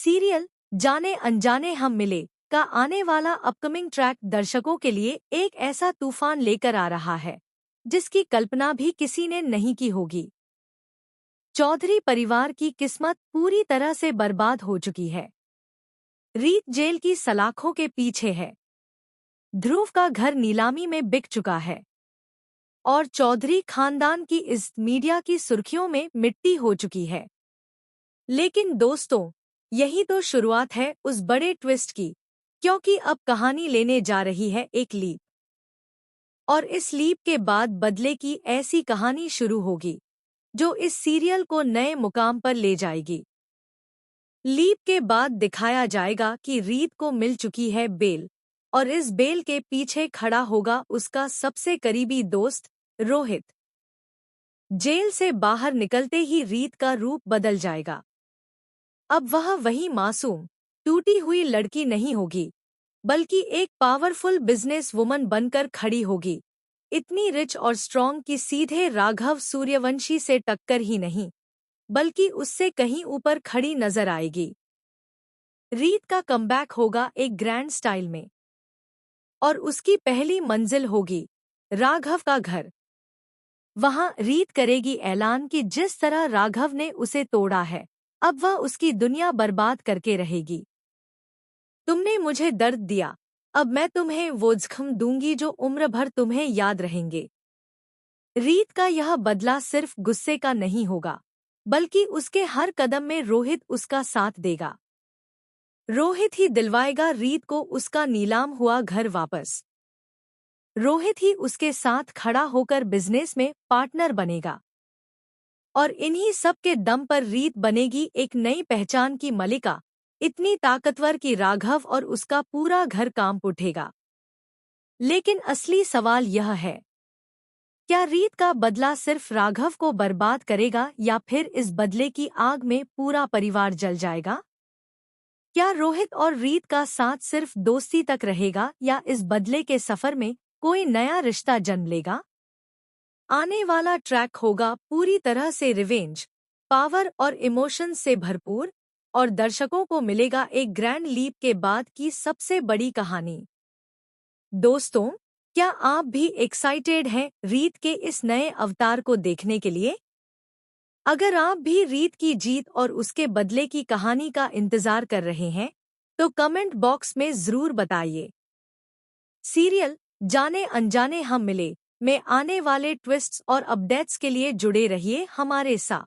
Serial जाने अनजाने हम मिले का आने वाला अपकमिंग ट्रैक दर्शकों के लिए एक ऐसा तूफान लेकर आ रहा है जिसकी कल्पना भी किसी ने नहीं की होगी। चौधरी परिवार की किस्मत पूरी तरह से बर्बाद हो चुकी है। रीत जेल की सलाखों के पीछे है। ध्रुव का घर नीलामी में बिक चुका है और चौधरी खानदान की इस मीडिया की सुर्खियों में मिट्टी हो चुकी है। लेकिन दोस्तों, यही तो शुरुआत है उस बड़े ट्विस्ट की, क्योंकि अब कहानी लेने जा रही है एक लीप। और इस लीप के बाद बदले की ऐसी कहानी शुरू होगी जो इस सीरियल को नए मुकाम पर ले जाएगी। लीप के बाद दिखाया जाएगा कि रीत को मिल चुकी है बेल और इस बेल के पीछे खड़ा होगा उसका सबसे करीबी दोस्त रोहित। जेल से बाहर निकलते ही रीत का रूप बदल जाएगा। अब वह वही मासूम टूटी हुई लड़की नहीं होगी, बल्कि एक पावरफुल बिजनेस वुमन बनकर खड़ी होगी, इतनी रिच और स्ट्रॉन्ग कि सीधे राघव सूर्यवंशी से टक्कर ही नहीं बल्कि उससे कहीं ऊपर खड़ी नजर आएगी। रीत का कमबैक होगा एक ग्रैंड स्टाइल में और उसकी पहली मंजिल होगी राघव का घर। वहां रीत करेगी ऐलान कि जिस तरह राघव ने उसे तोड़ा है, अब वह उसकी दुनिया बर्बाद करके रहेगी। तुमने मुझे दर्द दिया, अब मैं तुम्हें वो जख्म दूंगी जो उम्र भर तुम्हें याद रहेंगे। रीत का यह बदला सिर्फ गुस्से का नहीं होगा, बल्कि उसके हर कदम में रोहित उसका साथ देगा। रोहित ही दिलवाएगा रीत को उसका नीलाम हुआ घर वापस। रोहित ही उसके साथ खड़ा होकर बिजनेस में पार्टनर बनेगा। और इन्हीं सब के दम पर रीत बनेगी एक नई पहचान की मलिका, इतनी ताकतवर कि राघव और उसका पूरा घर कांप उठेगा। लेकिन असली सवाल यह है, क्या रीत का बदला सिर्फ राघव को बर्बाद करेगा या फिर इस बदले की आग में पूरा परिवार जल जाएगा? क्या रोहित और रीत का साथ सिर्फ दोस्ती तक रहेगा या इस बदले के सफर में कोई नया रिश्ता जन्म लेगा? आने वाला ट्रैक होगा पूरी तरह से रिवेंज, पावर और इमोशंस से भरपूर और दर्शकों को मिलेगा एक ग्रैंड लीप के बाद की सबसे बड़ी कहानी। दोस्तों, क्या आप भी एक्साइटेड हैं रीत के इस नए अवतार को देखने के लिए? अगर आप भी रीत की जीत और उसके बदले की कहानी का इंतजार कर रहे हैं, तो कमेंट बॉक्स में जरूर बताइए। सीरियल जाने अनजाने हम मिले में आने वाले ट्विस्ट्स और अपडेट्स के लिए जुड़े रहिए हमारे साथ।